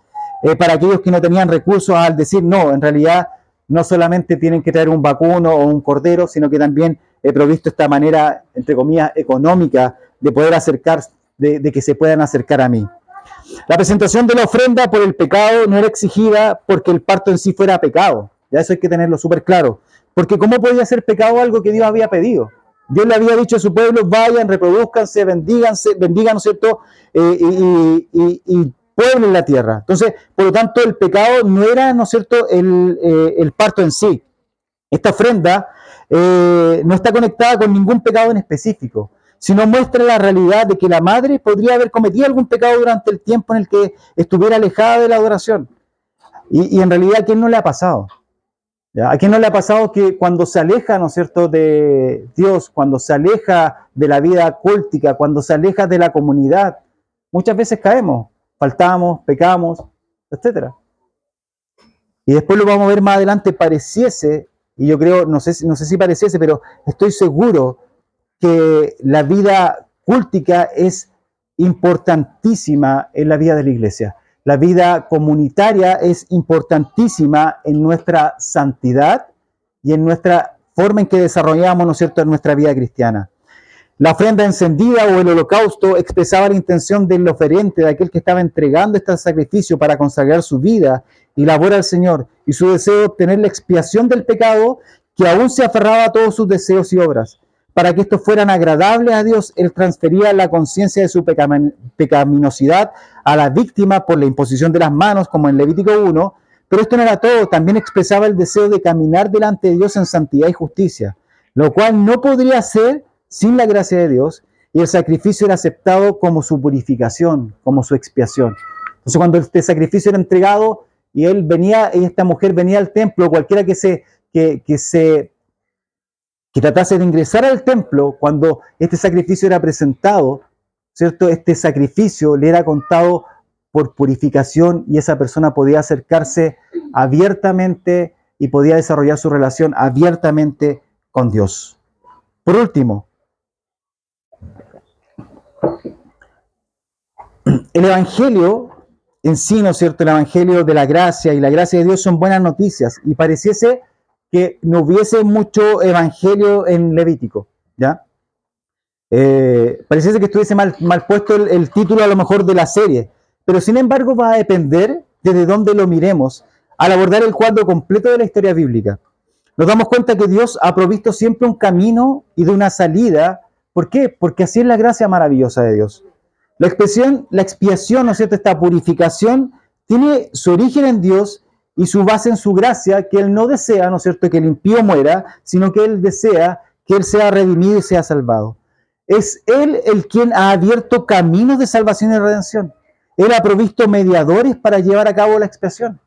para aquellos que no tenían recursos, al decir, no, en realidad no solamente tienen que traer un vacuno o un cordero, sino que también he provisto esta manera, entre comillas, económica de poder acercar, de que se puedan acercar a mí. La presentación de la ofrenda por el pecado no era exigida porque el parto en sí fuera pecado. Ya eso hay que tenerlo súper claro. Porque ¿cómo podía ser pecado algo que Dios había pedido? Dios le había dicho a su pueblo, vayan, reproduzcanse, bendigan, ¿no es cierto? Y pueblen la tierra. Entonces, por lo tanto, el pecado no era, ¿no es cierto?, el parto en sí. Esta ofrenda no está conectada con ningún pecado en específico, sino muestra la realidad de que la madre podría haber cometido algún pecado durante el tiempo en el que estuviera alejada de la adoración. Y en realidad, ¿a quién no le ha pasado? ¿Ya? ¿A quién no le ha pasado que cuando se aleja, ¿no es cierto?, de Dios, cuando se aleja de la vida cultica, cuando se aleja de la comunidad, muchas veces caemos, faltamos, pecamos, etcétera? Y después lo vamos a ver más adelante, pareciese, y yo creo, no sé si pareciese, pero estoy seguro que la vida cultica es importantísima en la vida de la iglesia. La vida comunitaria es importantísima en nuestra santidad y en nuestra forma en que desarrollamos, ¿no es cierto?, en nuestra vida cristiana. La ofrenda encendida o el holocausto expresaba la intención del oferente, de aquel que estaba entregando este sacrificio para consagrar su vida y labor al Señor, y su deseo de obtener la expiación del pecado que aún se aferraba a todos sus deseos y obras. Para que estos fueran agradables a Dios, Él transfería la conciencia de su pecaminosidad a la víctima por la imposición de las manos, como en Levítico 1, pero esto no era todo, también expresaba el deseo de caminar delante de Dios en santidad y justicia, lo cual no podría ser sin la gracia de Dios, y el sacrificio era aceptado como su purificación, como su expiación. Entonces, cuando este sacrificio era entregado y él venía, y esta mujer venía al templo, cualquiera que tratase de ingresar al templo, cuando este sacrificio era presentado, ¿cierto? Este sacrificio le era contado por purificación y esa persona podía acercarse abiertamente y podía desarrollar su relación abiertamente con Dios. Por último, el Evangelio en sí, ¿no es cierto? El Evangelio de la gracia y la gracia de Dios son buenas noticias, y pareciese que no hubiese mucho Evangelio en Levítico, ¿ya? Pareciese que estuviese mal puesto el título a lo mejor de la serie, pero sin embargo va a depender desde dónde lo miremos al abordar el cuadro completo de la historia bíblica. Nos damos cuenta que Dios ha provisto siempre un camino y de una salida. ¿Por qué? Porque así es la gracia maravillosa de Dios. La expiación, ¿no es cierto?, esta purificación, tiene su origen en Dios y su base en su gracia, que Él no desea, ¿no es cierto?, que el impío muera, sino que Él desea que Él sea redimido y sea salvado. Es Él el quien ha abierto caminos de salvación y redención. Él ha provisto mediadores para llevar a cabo la expiación.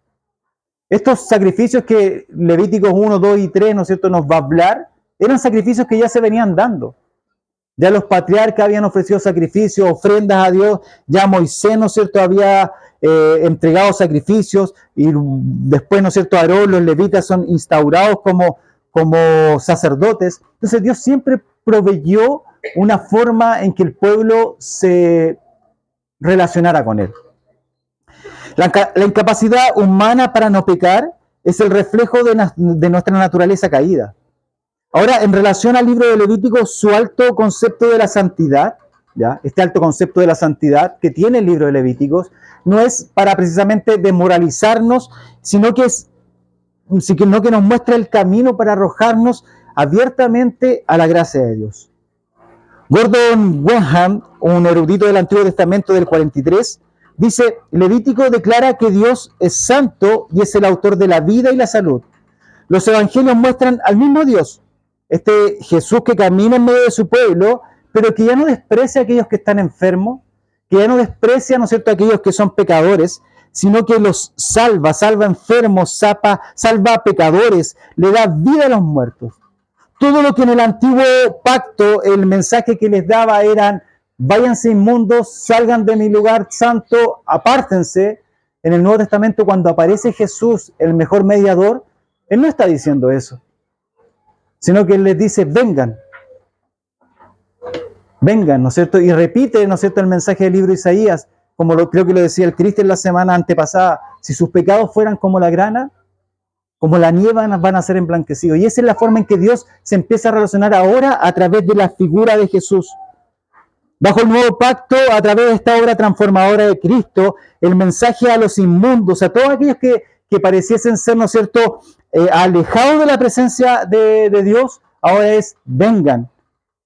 Estos sacrificios que Levíticos 1, 2 y 3, ¿no es cierto?, nos va a hablar, eran sacrificios que ya se venían dando. Ya los patriarcas habían ofrecido sacrificios, ofrendas a Dios, ya Moisés, ¿no es cierto?, había entregado sacrificios, y después, ¿no es cierto?, Aarón, los levitas son instaurados como sacerdotes. Entonces Dios siempre proveyó una forma en que el pueblo se relacionara con Él. La incapacidad humana para no pecar es el reflejo de nuestra naturaleza caída. Ahora, en relación al libro de Levítico, su alto concepto de la santidad, ¿ya? Este alto concepto de la santidad que tiene el libro de Levíticos, no es para precisamente desmoralizarnos, sino que nos muestra el camino para arrojarnos abiertamente a la gracia de Dios. Gordon Wenham, un erudito del Antiguo Testamento del 43, dice: Levítico declara que Dios es santo y es el autor de la vida y la salud. Los evangelios muestran al mismo Dios, este Jesús que camina en medio de su pueblo, pero que ya no desprecia a aquellos que están enfermos, que ya no desprecia, ¿no es cierto?, a aquellos que son pecadores, sino que los salva enfermos, salva a pecadores, le da vida a los muertos. Todo lo que en el antiguo pacto el mensaje que les daba eran: váyanse inmundos, salgan de mi lugar santo, apártense. En el Nuevo Testamento, cuando aparece Jesús, el mejor mediador, Él no está diciendo eso, sino que Él les dice: vengan, ¿no es cierto? Y repite, ¿no es cierto?, el mensaje del libro de Isaías, como creo que lo decía el Cristian la semana antepasada: si sus pecados fueran como la grana, como la nieve, van a ser emblanquecidos. Y esa es la forma en que Dios se empieza a relacionar ahora a través de la figura de Jesús. Bajo el nuevo pacto, a través de esta obra transformadora de Cristo, el mensaje a los inmundos, a todos aquellos que pareciesen ser, ¿no es cierto?, alejados de la presencia de Dios, ahora es, vengan,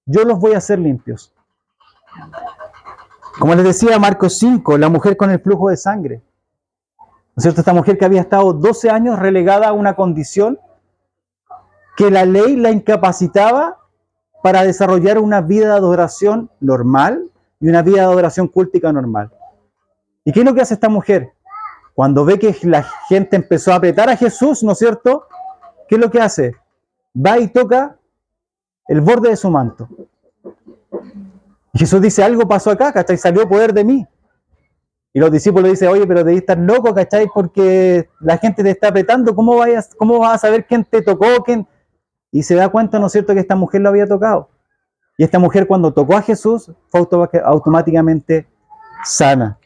yo los voy a hacer limpios. Como les decía, Marcos 5, la mujer con el flujo de sangre. ¿No es cierto? Esta mujer que había estado 12 años relegada a una condición que la ley la incapacitaba para desarrollar una vida de adoración normal y una vida de adoración cúltica normal. ¿Y qué es lo que hace esta mujer? Cuando ve que la gente empezó a apretar a Jesús, ¿no es cierto? ¿Qué es lo que hace? Va y toca el borde de su manto. Y Jesús dice, algo pasó acá, ¿cachai? Salió poder de mí. Y los discípulos dicen, oye, pero debes estar loco, ¿cachai? Porque la gente te está apretando, ¿cómo vas a saber quién te tocó? Y se da cuenta, ¿no es cierto?, que esta mujer lo había tocado. Y esta mujer cuando tocó a Jesús fue automáticamente sana.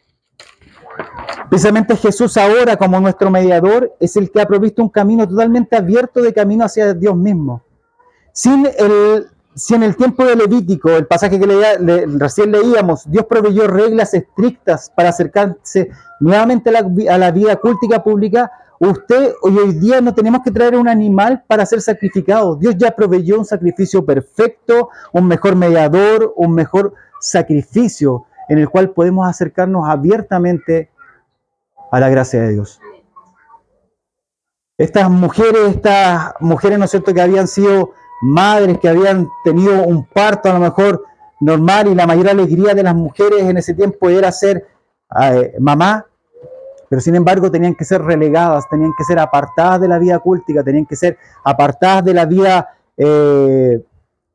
Precisamente Jesús ahora, como nuestro mediador, es el que ha provisto un camino totalmente abierto de camino hacia Dios mismo. Si en el tiempo de Levítico, el pasaje que recién leíamos, Dios proveyó reglas estrictas para acercarse nuevamente a la vida cúltica pública, usted hoy día no tenemos que traer un animal para ser sacrificado. Dios ya proveyó un sacrificio perfecto, un mejor mediador, un mejor sacrificio en el cual podemos acercarnos abiertamente a la gracia de Dios. Estas mujeres, ¿no es cierto?, que habían sido madres, que habían tenido un parto a lo mejor normal, y la mayor alegría de las mujeres en ese tiempo era ser mamá, pero sin embargo tenían que ser relegadas, tenían que ser apartadas de la vida cúltica, tenían que ser apartadas de la vida de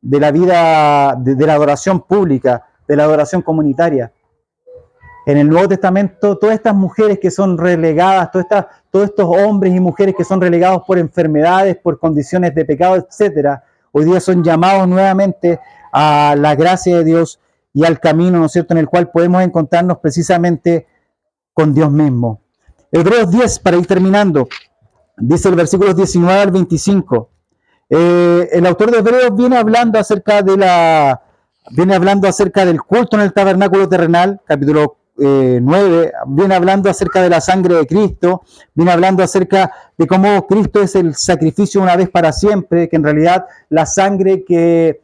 la adoración pública, de la adoración comunitaria. En el Nuevo Testamento, todas estas mujeres que son relegadas, todos estos hombres y mujeres que son relegados por enfermedades, por condiciones de pecado, etcétera, hoy día son llamados nuevamente a la gracia de Dios y al camino, ¿no es cierto?, en el cual podemos encontrarnos precisamente con Dios mismo. Hebreos 10, para ir terminando, dice el versículo 19 al 25. El autor de Hebreos viene hablando acerca del culto en el tabernáculo terrenal, capítulo 9, viene hablando acerca de la sangre de Cristo, viene hablando acerca de cómo Cristo es el sacrificio una vez para siempre, que en realidad la sangre que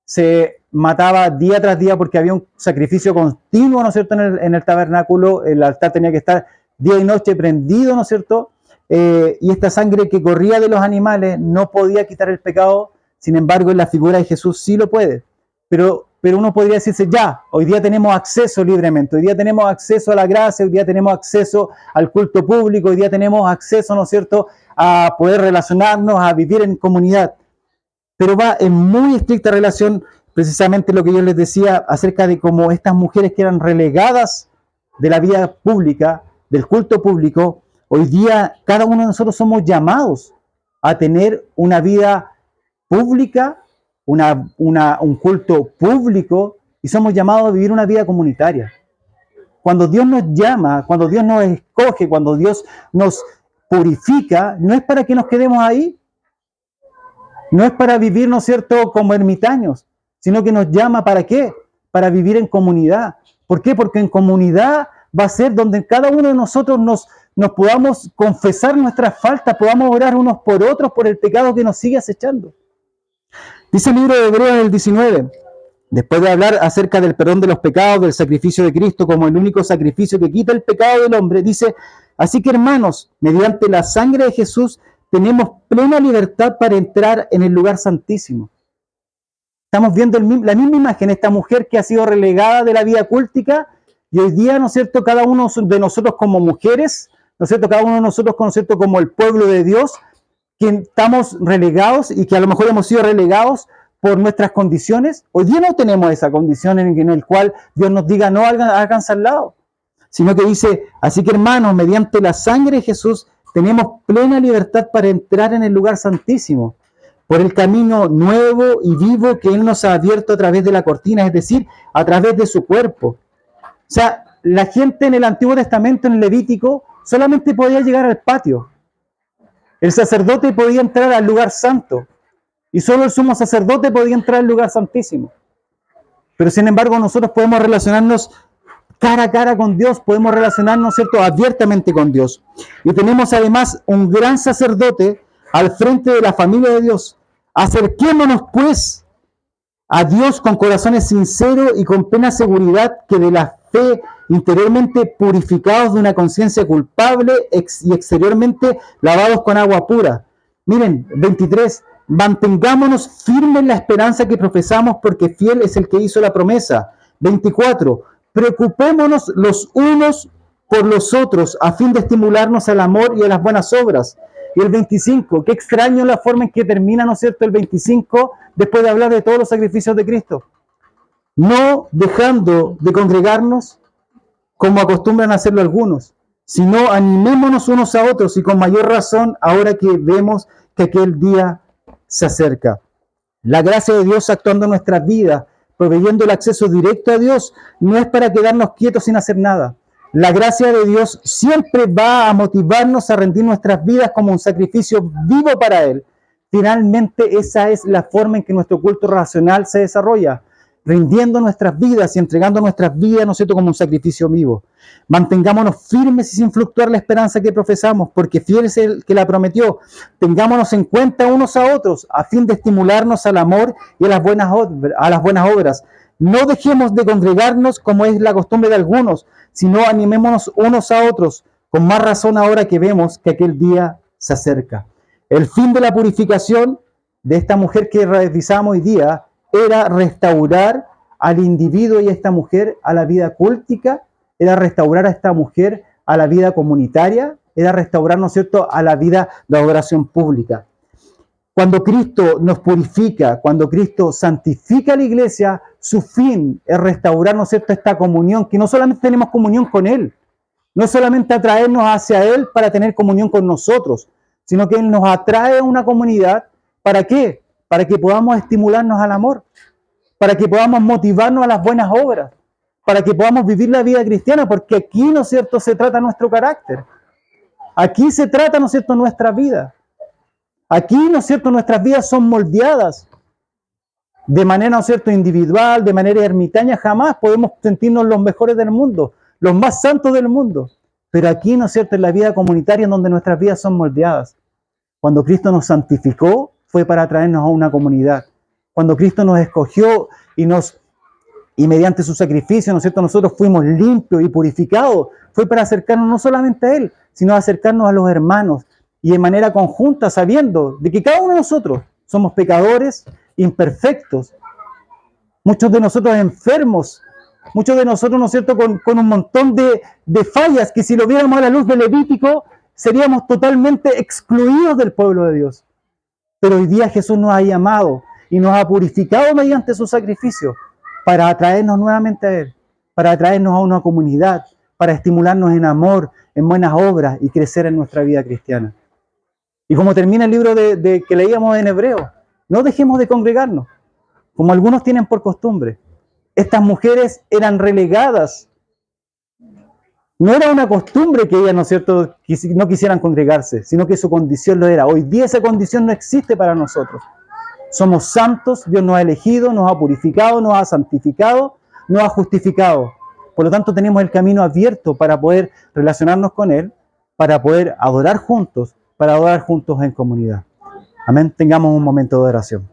se mataba día tras día, porque había un sacrificio continuo, ¿no es cierto?, en el tabernáculo, el altar tenía que estar día y noche prendido, ¿no es cierto?, y esta sangre que corría de los animales no podía quitar el pecado. Sin embargo, en la figura de Jesús sí lo puede, pero uno podría decirse, ya, hoy día tenemos acceso libremente, hoy día tenemos acceso a la gracia, hoy día tenemos acceso al culto público, hoy día tenemos acceso, ¿no es cierto?, a poder relacionarnos, a vivir en comunidad, pero va en muy estricta relación precisamente lo que yo les decía acerca de cómo estas mujeres que eran relegadas de la vida pública, del culto público, hoy día cada uno de nosotros somos llamados a tener una vida pública, un culto público, y somos llamados a vivir una vida comunitaria. Cuando Dios nos llama, cuando Dios nos escoge, cuando Dios nos purifica, no es para que nos quedemos ahí, no es para vivir, ¿no es cierto?, como ermitaños, sino que nos llama ¿para qué? Para vivir en comunidad. ¿Por qué? Porque en comunidad va a ser donde cada uno de nosotros nos podamos confesar nuestras faltas, podamos orar unos por otros por el pecado que nos sigue acechando. Dice el libro de Hebreos en el 19, después de hablar acerca del perdón de los pecados, del sacrificio de Cristo como el único sacrificio que quita el pecado del hombre, dice, así que hermanos, mediante la sangre de Jesús tenemos plena libertad para entrar en el lugar santísimo. Estamos viendo la misma imagen, esta mujer que ha sido relegada de la vida cúltica, y hoy día, ¿no es cierto?, cada uno de nosotros como mujeres, ¿no es cierto?, cada uno de nosotros, ¿no es cierto?, como el pueblo de Dios, que estamos relegados y que a lo mejor hemos sido relegados por nuestras condiciones. Hoy día no tenemos esa condición en el cual Dios nos diga no háganse al lado, sino que dice, así que hermanos, mediante la sangre de Jesús tenemos plena libertad para entrar en el lugar santísimo, por el camino nuevo y vivo que Él nos ha abierto a través de la cortina, es decir, a través de su cuerpo. O sea, la gente en el Antiguo Testamento, en el Levítico, solamente podía llegar al patio. El sacerdote podía entrar al lugar santo y solo el sumo sacerdote podía entrar al lugar santísimo. Pero sin embargo nosotros podemos relacionarnos cara a cara con Dios, podemos relacionarnos, ¿cierto?, abiertamente con Dios. Y tenemos además un gran sacerdote al frente de la familia de Dios. Acerquémonos, pues, a Dios con corazones sinceros y con plena seguridad que de la fe, interiormente purificados de una conciencia culpable y exteriormente lavados con agua pura. Miren, 23, mantengámonos firmes en la esperanza que profesamos porque fiel es el que hizo la promesa. 24, preocupémonos los unos por los otros a fin de estimularnos al amor y a las buenas obras. Y el 25, qué extraño la forma en que termina, ¿no es cierto?, el 25, después de hablar de todos los sacrificios de Cristo. No dejando de congregarnos como acostumbran a hacerlo algunos, sino animémonos unos a otros y con mayor razón ahora que vemos que aquel día se acerca. La gracia de Dios actuando en nuestras vidas, proveyendo el acceso directo a Dios, no es para quedarnos quietos sin hacer nada. La gracia de Dios siempre va a motivarnos a rendir nuestras vidas como un sacrificio vivo para Él. Finalmente, esa es la forma en que nuestro culto racional se desarrolla, rindiendo nuestras vidas y entregando nuestras vidas, ¿no es cierto?, como un sacrificio vivo. Mantengámonos firmes y sin fluctuar la esperanza que profesamos, porque fiel es el que la prometió. Tengámonos en cuenta unos a otros, a fin de estimularnos al amor y a las buenas obras. No dejemos de congregarnos como es la costumbre de algunos, sino animémonos unos a otros, con más razón ahora que vemos que aquel día se acerca. El fin de la purificación de esta mujer que revisamos hoy día era restaurar al individuo y a esta mujer a la vida cúltica, era restaurar a esta mujer a la vida comunitaria, era restaurar, ¿no es cierto?, a la vida de adoración pública. Cuando Cristo nos purifica, cuando Cristo santifica a la iglesia, su fin es restaurar, ¿no es cierto?, esta comunión, que no solamente tenemos comunión con Él, no es solamente atraernos hacia Él para tener comunión con nosotros, sino que Él nos atrae a una comunidad, ¿para qué? Para que podamos estimularnos al amor, para que podamos motivarnos a las buenas obras, para que podamos vivir la vida cristiana, porque aquí, ¿no es cierto?, se trata nuestro carácter. Aquí se trata, ¿no es cierto?, nuestra vida. Aquí, ¿no es cierto?, nuestras vidas son moldeadas de manera, ¿no es cierto?, individual, de manera ermitaña. Jamás podemos sentirnos los mejores del mundo, los más santos del mundo. Pero aquí, ¿no es cierto?, en la vida comunitaria en donde nuestras vidas son moldeadas. Cuando Cristo nos santificó, fue para traernos a una comunidad. Cuando Cristo nos escogió y mediante su sacrificio, ¿no es cierto?, nosotros fuimos limpios y purificados, fue para acercarnos no solamente a Él, sino a acercarnos a los hermanos y de manera conjunta, sabiendo de que cada uno de nosotros somos pecadores, imperfectos, muchos de nosotros enfermos, muchos de nosotros, ¿no es cierto?, con un montón de fallas que si lo viéramos a la luz del Levítico, seríamos totalmente excluidos del pueblo de Dios. Pero hoy día Jesús nos ha llamado y nos ha purificado mediante su sacrificio para atraernos nuevamente a Él, para atraernos a una comunidad, para estimularnos en amor, en buenas obras y crecer en nuestra vida cristiana. Y como termina el libro que leíamos en Hebreo, no dejemos de congregarnos, como algunos tienen por costumbre. Estas mujeres eran relegadas. No era una costumbre que ellas, ¿no es cierto?, no quisieran congregarse, sino que su condición lo era. Hoy día esa condición no existe para nosotros. Somos santos, Dios nos ha elegido, nos ha purificado, nos ha santificado, nos ha justificado. Por lo tanto, tenemos el camino abierto para poder relacionarnos con Él, para poder adorar juntos en comunidad. Amén. Tengamos un momento de oración.